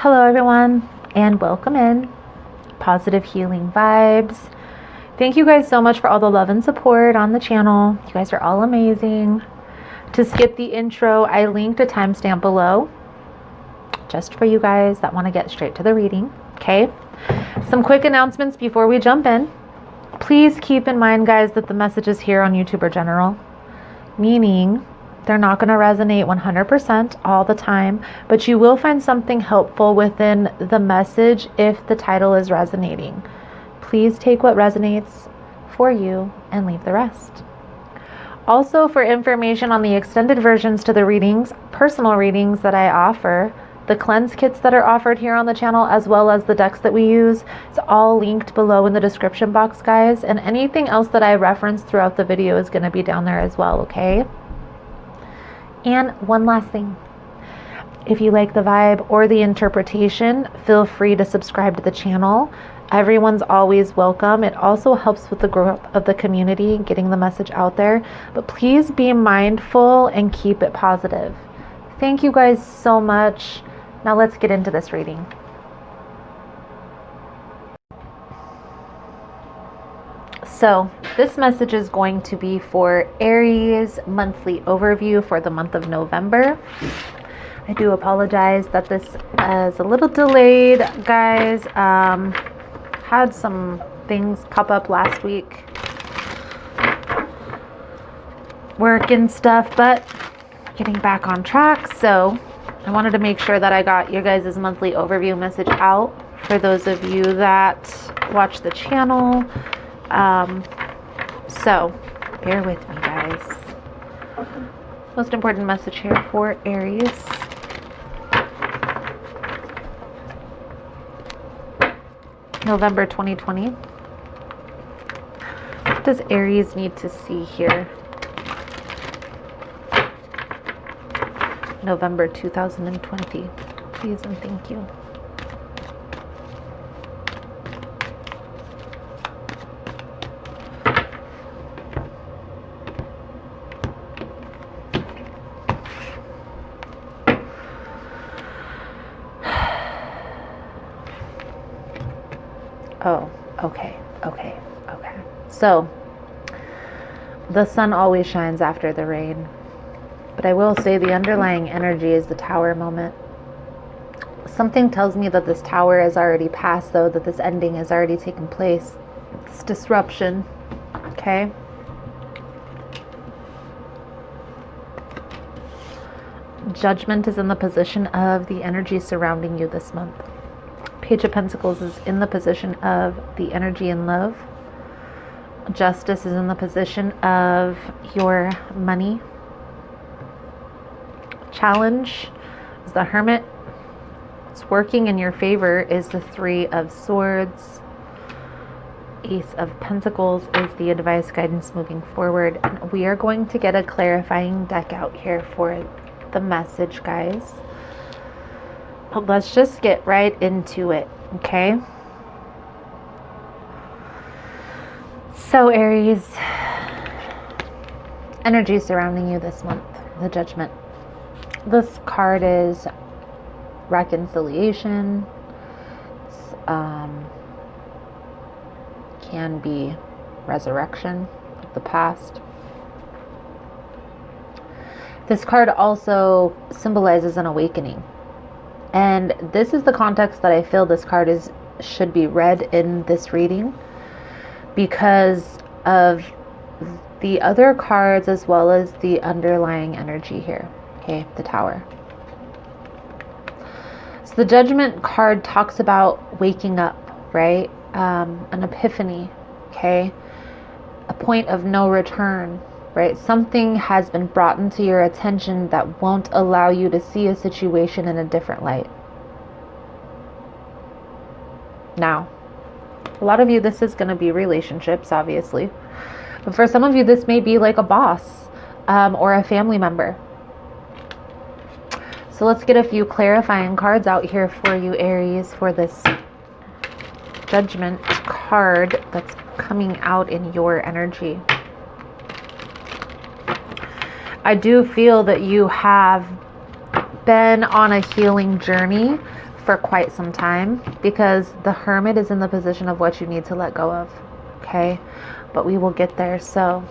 Hello everyone, and welcome in. Positive healing vibes. Thank you guys so much for all the love and support on the channel. You guys are all amazing. To skip the intro, I linked a timestamp below just for you guys that want to get straight to the reading. Okay, some quick announcements before we jump in. Please keep in mind, guys, that the messages here on YouTube are general, meaning they're not going to resonate 100% all the time, but you will find something helpful within the message if the title is resonating. Please take what resonates for you and leave the rest. Also, for information on the extended versions to the readings, personal readings that I offer, the cleanse kits that are offered here on the channel, as well as the decks that we use, it's all linked below in the description box, guys. And anything else that I reference throughout the video is going to be down there as well, okay? And one last thing. If you like the vibe or the interpretation, feel free to subscribe to the channel. Everyone's always welcome. It also helps with the growth of the community, getting the message out there. But please be mindful and keep it positive. Thank you guys so much. Now let's get into this reading. So this message is going to be for Aries monthly overview for the month of November. I do apologize that this is a little delayed, guys. Had some things pop up last week, work and stuff, but getting back on track. So I wanted to make sure that I got your guys' monthly overview message out for those of you that watch the channel. So bear with me, guys. Most important message here for Aries. November 2020. What does Aries need to see here? November 2020. Please and thank you. Oh, okay. So, the sun always shines after the rain. But I will say the underlying energy is the tower moment. Something tells me that this tower is already passed, though, that this ending has already taken place. This disruption, okay? Judgment is in the position of the energy surrounding you this month. Page of Pentacles is in the position of the energy and love. Justice is in the position of your money. Challenge is the Hermit. It's working in your favor is the Three of Swords. Ace of Pentacles is the advice, guidance moving forward. And we are going to get a clarifying deck out here for the message, guys. But let's just get right into it, okay? So Aries, energy surrounding you this month, the Judgment. This card is reconciliation. It's, can be resurrection of the past. This card also symbolizes an awakening. And this is the context that I feel this card should be read in this reading, because of the other cards as well as the underlying energy here. Okay, the Tower. So the Judgment card talks about waking up, right? An epiphany, okay? A point of no return, right? Something has been brought into your attention that won't allow you to see a situation in a different light. Now, a lot of you, this is going to be relationships, obviously. But for some of you, this may be like a boss or a family member. So let's get a few clarifying cards out here for you, Aries, for this Judgment card that's coming out in your energy. I do feel that you have been on a healing journey for quite some time, because the Hermit is in the position of what you need to let go of. Okay, but we will get there. So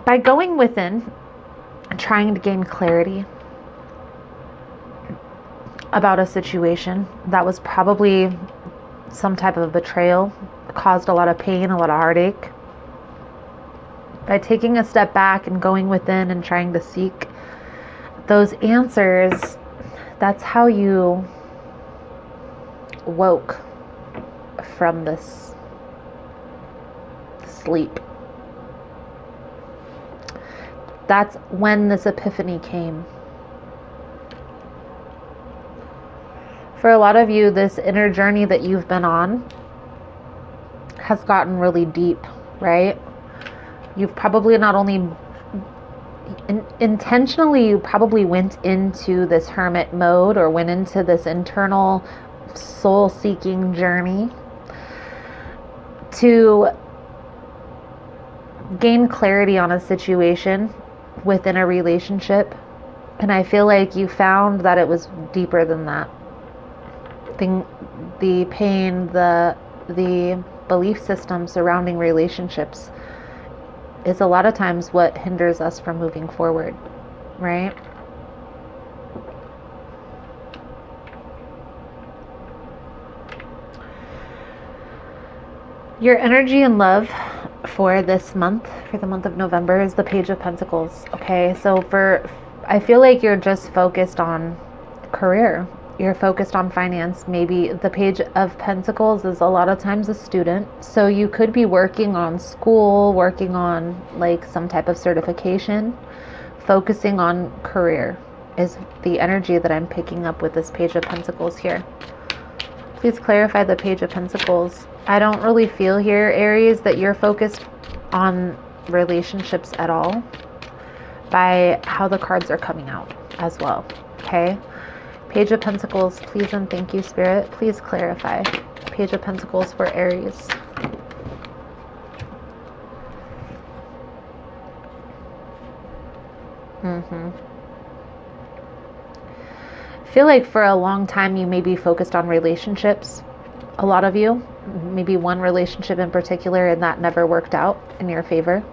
by going within and trying to gain clarity about a situation that was probably some type of betrayal, caused a lot of pain, a lot of heartache, by taking a step back and going within and trying to seek those answers, that's how you woke from this sleep. That's when this epiphany came. For a lot of you, this inner journey that you've been on has gotten really deep, right? You've probably not only intentionally, you probably went into this hermit mode or went into this internal soul-seeking journey to gain clarity on a situation within a relationship. And I feel like you found that it was deeper than that. The pain, the belief system surrounding relationships is a lot of times what hinders us from moving forward, right? Your energy and love for this month, for the month of November, is the Page of Pentacles. Okay, so I feel like you're just focused on career. You're focused on finance. Maybe the Page of Pentacles is a lot of times a student. So you could be working on school, working on like some type of certification. Focusing on career is the energy that I'm picking up with this Page of Pentacles here. Please clarify the Page of Pentacles. I don't really feel here, Aries, that you're focused on relationships at all by how the cards are coming out as well. Okay. Page of Pentacles, please and thank you, Spirit. Please clarify. Page of Pentacles for Aries. I feel like for a long time you may be focused on relationships. A lot of you, maybe one relationship in particular, and that never worked out in your favor.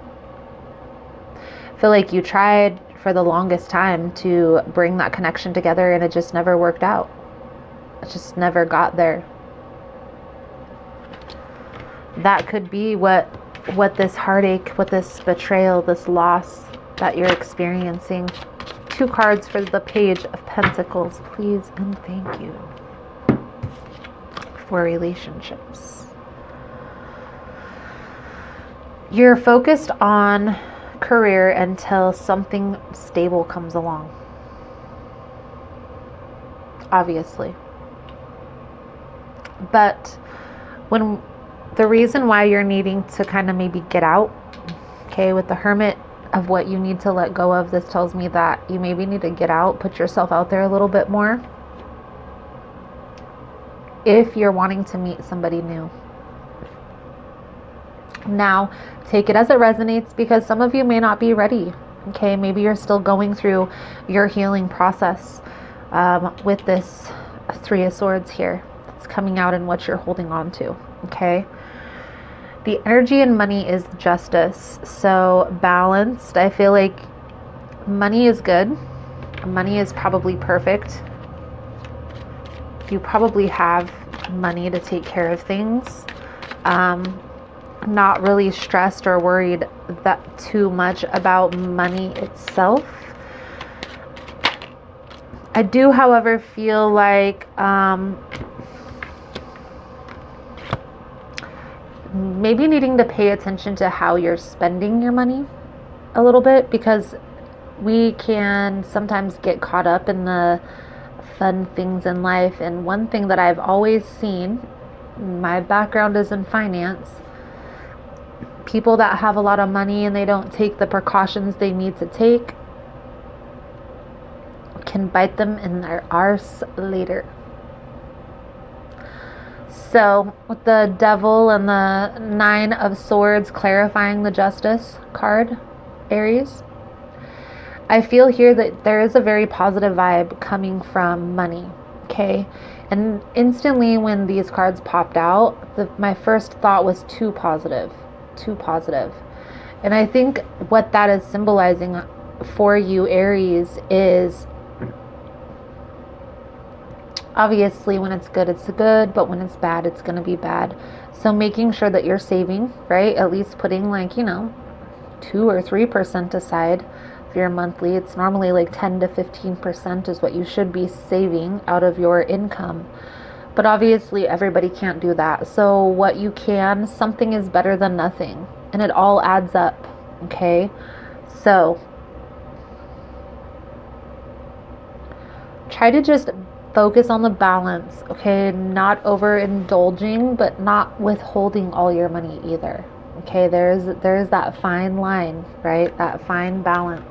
I feel like you tried for the longest time to bring that connection together and it just never worked out. It just never got there. That could be what this heartache, what this betrayal, this loss that you're experiencing. 2 cards for the Page of Pentacles, please and thank you. For relationships. You're focused on career until something stable comes along. Obviously. But when the reason why you're needing to kind of maybe get out, okay, with the Hermit of what you need to let go of, this tells me that you maybe need to get out, put yourself out there a little bit more if you're wanting to meet somebody new. Now, take it as it resonates, because some of you may not be ready. Okay, maybe you're still going through your healing process with this 3 of Swords here. It's coming out in what you're holding on to. Okay. The energy in money is justice. So balanced. I feel like money is good. Money is probably perfect. You probably have money to take care of things. Not really stressed or worried that too much about money itself. I do, however, feel like maybe needing to pay attention to how you're spending your money a little bit, because we can sometimes get caught up in the fun things in life. And one thing that I've always seen, my background is in finance, people that have a lot of money and they don't take the precautions they need to take can bite them in their arse later. So with the Devil and the Nine of Swords clarifying the Justice card, Aries, I feel here that there is a very positive vibe coming from money, okay? And instantly when these cards popped out, my first thought was too positive, too positive. And I think what that is symbolizing for you, Aries, is obviously when it's good, but when it's bad, it's going to be bad. So making sure that you're saving, right? At least putting 2 or 3% aside for your monthly. It's normally 10 to 15% is what you should be saving out of your income. But obviously everybody can't do that. So what you can, something is better than nothing. And it all adds up, okay? So try to just focus on the balance, okay? Not overindulging, but not withholding all your money either. Okay, there's that fine line, right? That fine balance.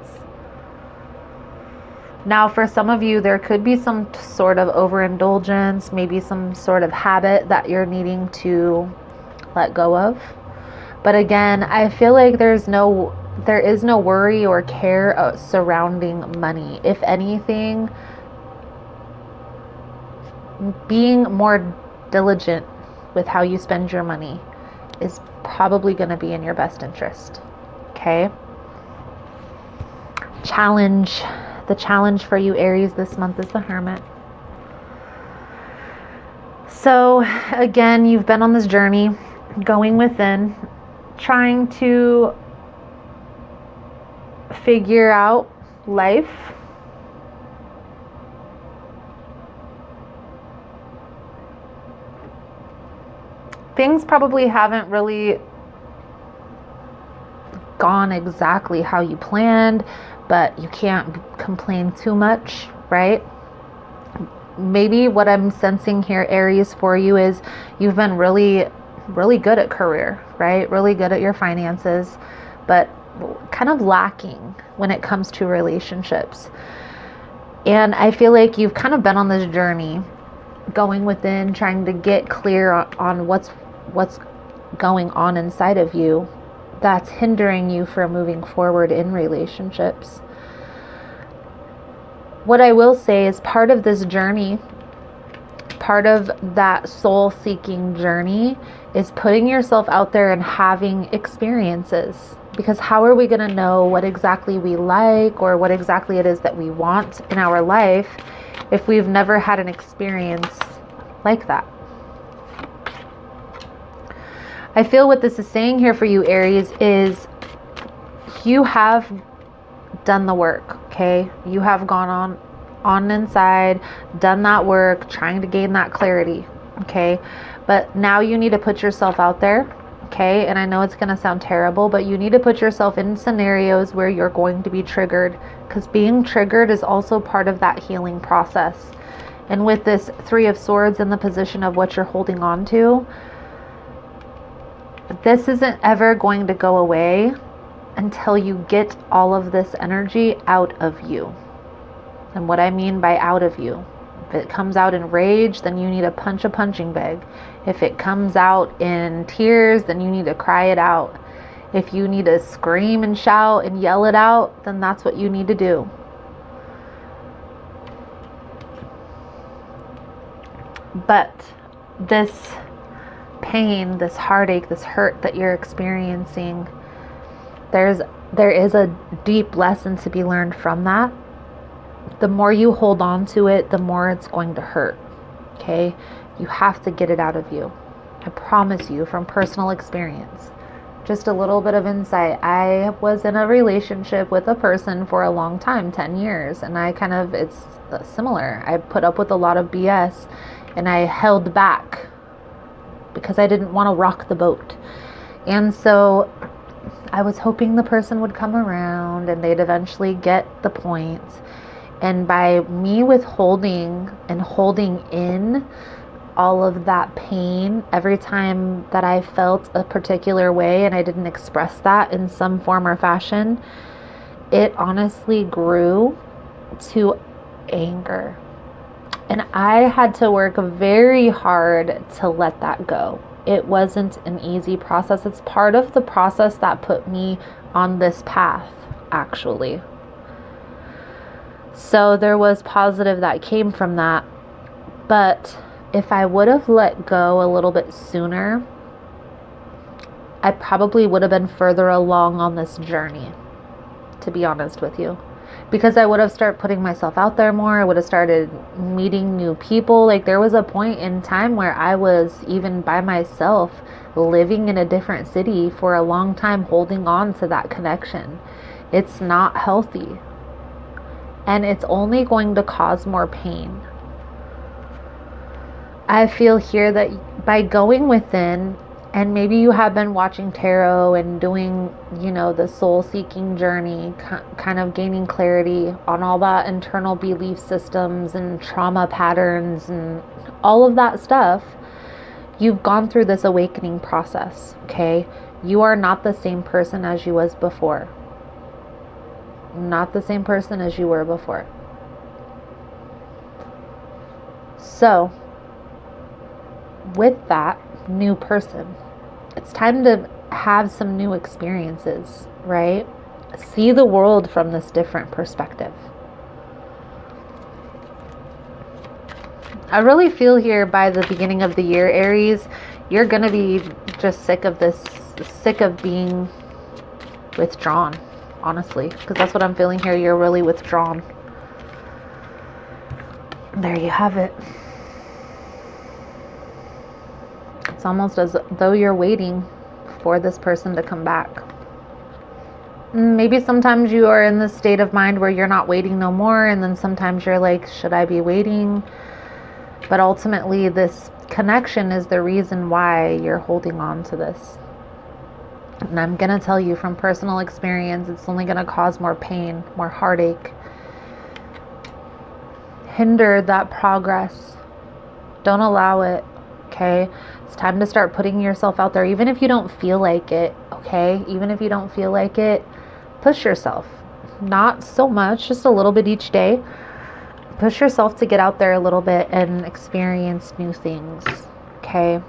Now, for some of you, there could be some sort of overindulgence, maybe some sort of habit that you're needing to let go of. But again, I feel like there is no worry or care surrounding money. If anything, being more diligent with how you spend your money is probably going to be in your best interest. Okay? The challenge for you, Aries, this month is the Hermit. So again, you've been on this journey, going within, trying to figure out life. Things probably haven't really gone exactly how you planned, but you can't complain too much, right? Maybe what I'm sensing here, Aries, for you is you've been really, really good at career, right? Really good at your finances, but kind of lacking when it comes to relationships. And I feel like you've kind of been on this journey, going within, trying to get clear on what's going on inside of you that's hindering you from moving forward in relationships. What I will say is part of this journey, part of that soul-seeking journey, is putting yourself out there and having experiences. Because how are we going to know what exactly we like or what exactly it is that we want in our life if we've never had an experience like that? I feel what this is saying here for you, Aries, is you have done the work, okay? You have gone on inside, done that work, trying to gain that clarity, okay? But now you need to put yourself out there, okay? And I know it's going to sound terrible, but you need to put yourself in scenarios where you're going to be triggered, because being triggered is also part of that healing process. And with this Three of Swords in the position of what you're holding on to, this isn't ever going to go away until you get all of this energy out of you. And what I mean by out of you, if it comes out in rage, then you need to punch a punching bag. If it comes out in tears, then you need to cry it out. If you need to scream and shout and yell it out, then that's what you need to do. But this pain, this heartache, this hurt that you're experiencing, there is a deep lesson to be learned from that. The more you hold on to it, the more it's going to hurt. Okay? You have to get it out of you. I promise you, from personal experience. Just a little bit of insight. I was in a relationship with a person for a long time, 10 years, and it's similar. I put up with a lot of BS and I held back because I didn't want to rock the boat. And so I was hoping the person would come around and they'd eventually get the point. And by me withholding and holding in all of that pain, every time that I felt a particular way and I didn't express that in some form or fashion, it honestly grew to anger. And I had to work very hard to let that go. It wasn't an easy process. It's part of the process that put me on this path, actually. So there was positive that came from that. But if I would have let go a little bit sooner, I probably would have been further along on this journey, to be honest with you. Because I would have started putting myself out there more. I would have started meeting new people. Like, there was a point in time where I was even by myself, living in a different city for a long time, holding on to that connection. It's not healthy. And it's only going to cause more pain. I feel here that by going within, and maybe you have been watching tarot and doing, the soul-seeking journey, kind of gaining clarity on all that internal belief systems and trauma patterns and all of that stuff, you've gone through this awakening process, okay? You are not the same person as you was before. Not the same person as you were before. So, with that new person, it's time to have some new experiences, right? See the world from this different perspective. I really feel here by the beginning of the year, Aries, you're going to be just sick of being withdrawn, honestly, because that's what I'm feeling here. You're really withdrawn. There you have it. It's almost as though you're waiting for this person to come back. Maybe sometimes you are in this state of mind where you're not waiting no more, and then sometimes you're like, should I be waiting? But ultimately, this connection is the reason why you're holding on to this. And I'm going to tell you from personal experience, it's only going to cause more pain, more heartache, hinder that progress. Don't allow it, okay? It's time to start putting yourself out there, even if you don't feel like it, okay? Even if you don't feel like it, push yourself. Not so much, just a little bit each day. Push yourself to get out there a little bit and experience new things, okay?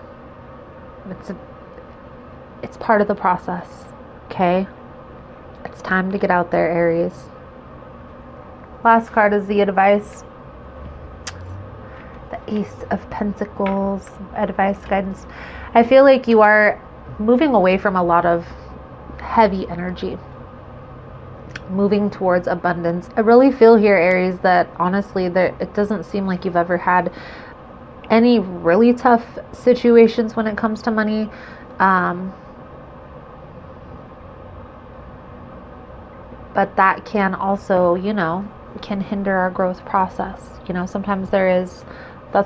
It's part of the process, okay? It's time to get out there, Aries. Last card is the advice. The Ace of Pentacles, advice, guidance. I feel like you are moving away from a lot of heavy energy, moving towards abundance. I really feel here, Aries, that honestly, it doesn't seem like you've ever had any really tough situations when it comes to money. But that can also, can hinder our growth process. Sometimes that's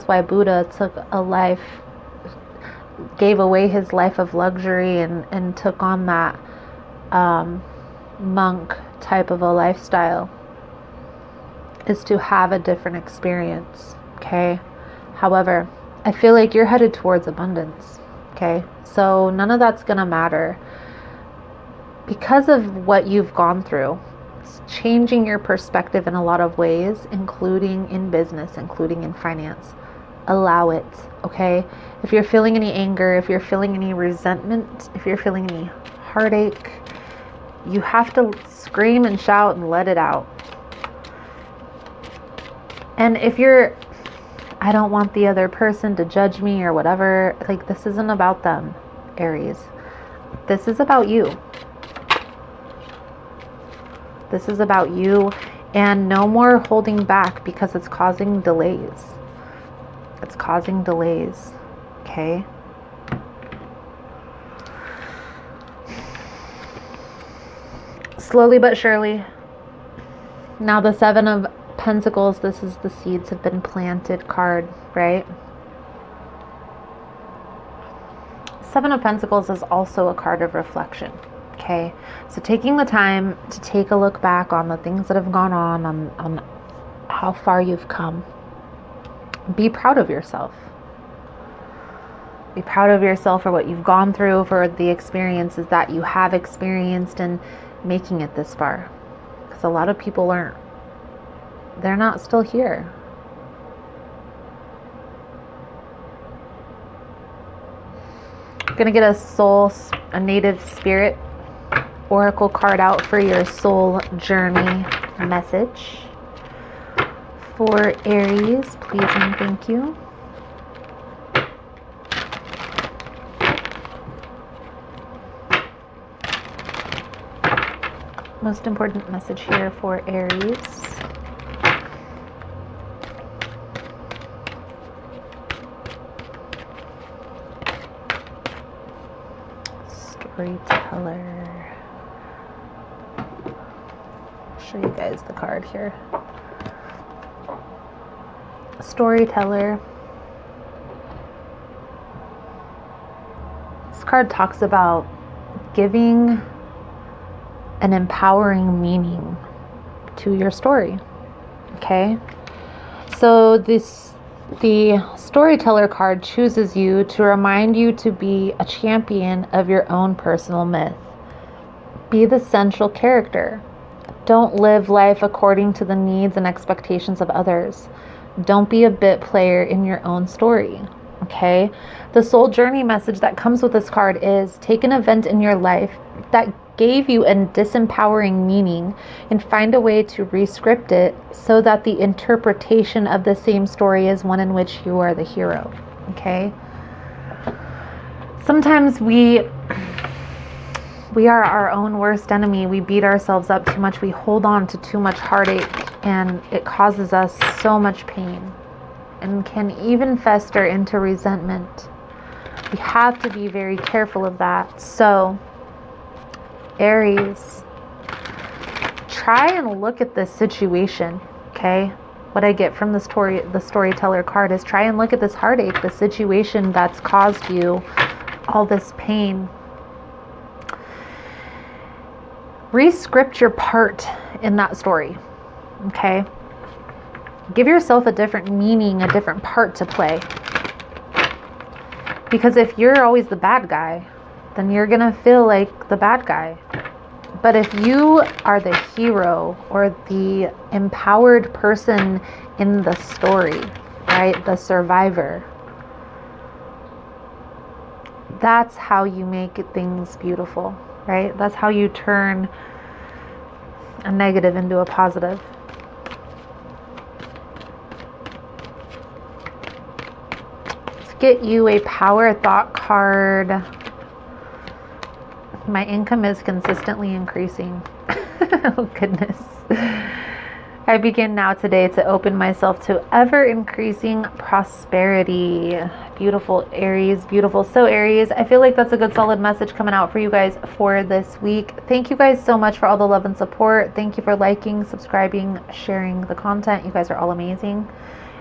why Buddha gave away his life of luxury and took on that monk type of a lifestyle, is to have a different experience, okay? However, I feel like you're headed towards abundance, okay? So none of that's gonna matter. Because of what you've gone through, it's changing your perspective in a lot of ways, including in business, including in finance. Allow it, okay? If you're feeling any anger, if you're feeling any resentment, if you're feeling any heartache, you have to scream and shout and let it out. And if I don't want the other person to judge me or whatever, like, this isn't about them, Aries. This is about you. This is about you, and no more holding back, because it's causing delays. It's causing delays, okay? Slowly but surely. Now the Seven of Pentacles, this is the seeds have been planted card, right? Seven of Pentacles is also a card of reflection. Okay, so taking the time to take a look back on the things that have gone on how far you've come. Be proud of yourself. Be proud of yourself for what you've gone through, for the experiences that you have experienced, and making it this far. Because a lot of people they're not still here. Gonna get a native spirit oracle card out for your soul journey message. For Aries, please and thank you. Most important message here for Aries. Storyteller. I'll show you guys the card here. Storyteller. This card talks about giving an empowering meaning to your story. Okay? So the storyteller card chooses you to remind you to be a champion of your own personal myth. Be the central character. Don't live life according to the needs and expectations of others. Don't be a bit player in your own story. Okay? The soul journey message that comes with this card is take an event in your life that gave you a disempowering meaning and find a way to rescript it so that the interpretation of the same story is one in which you are the hero. Okay? Sometimes we are our own worst enemy. We beat ourselves up too much. We hold on to too much heartache, and it causes us so much pain and can even fester into resentment. We have to be very careful of that. So, Aries, try and look at this situation, okay? What I get from the storyteller card is try and look at this heartache, the situation that's caused you all this pain. Rescript your part in that story, okay? Give yourself a different meaning, a different part to play. Because if you're always the bad guy, then you're gonna feel like the bad guy. But if you are the hero or the empowered person in the story, right, the survivor, that's how you make things beautiful, right? That's how you turn a negative into a positive. Let's get you a power thought card. My income is consistently increasing. Oh goodness. I begin now today to open myself to ever increasing prosperity. Beautiful Aries, beautiful. So Aries, I feel like that's a good solid message coming out for you guys for this week. Thank you guys so much for all the love and support. Thank you for liking, subscribing, sharing the content. You guys are all amazing.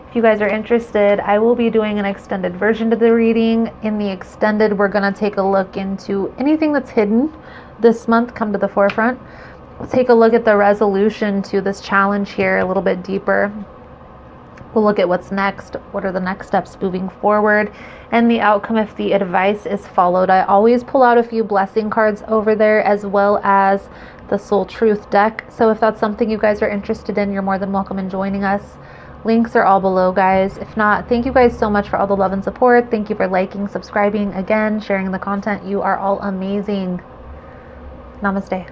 If you guys are interested, I will be doing an extended version to the reading. In the extended, we're going to take a look into anything that's hidden this month come to the forefront. We'll take a look at the resolution to this challenge here a little bit deeper. We'll look at what's next, what are the next steps moving forward, and the outcome if the advice is followed. I always pull out a few blessing cards over there as well as the Soul Truth deck. So if that's something you guys are interested in, you're more than welcome in joining us. Links are all below, guys. If not, thank you guys so much for all the love and support. Thank you for liking, subscribing, again, sharing the content. You are all amazing. Namaste.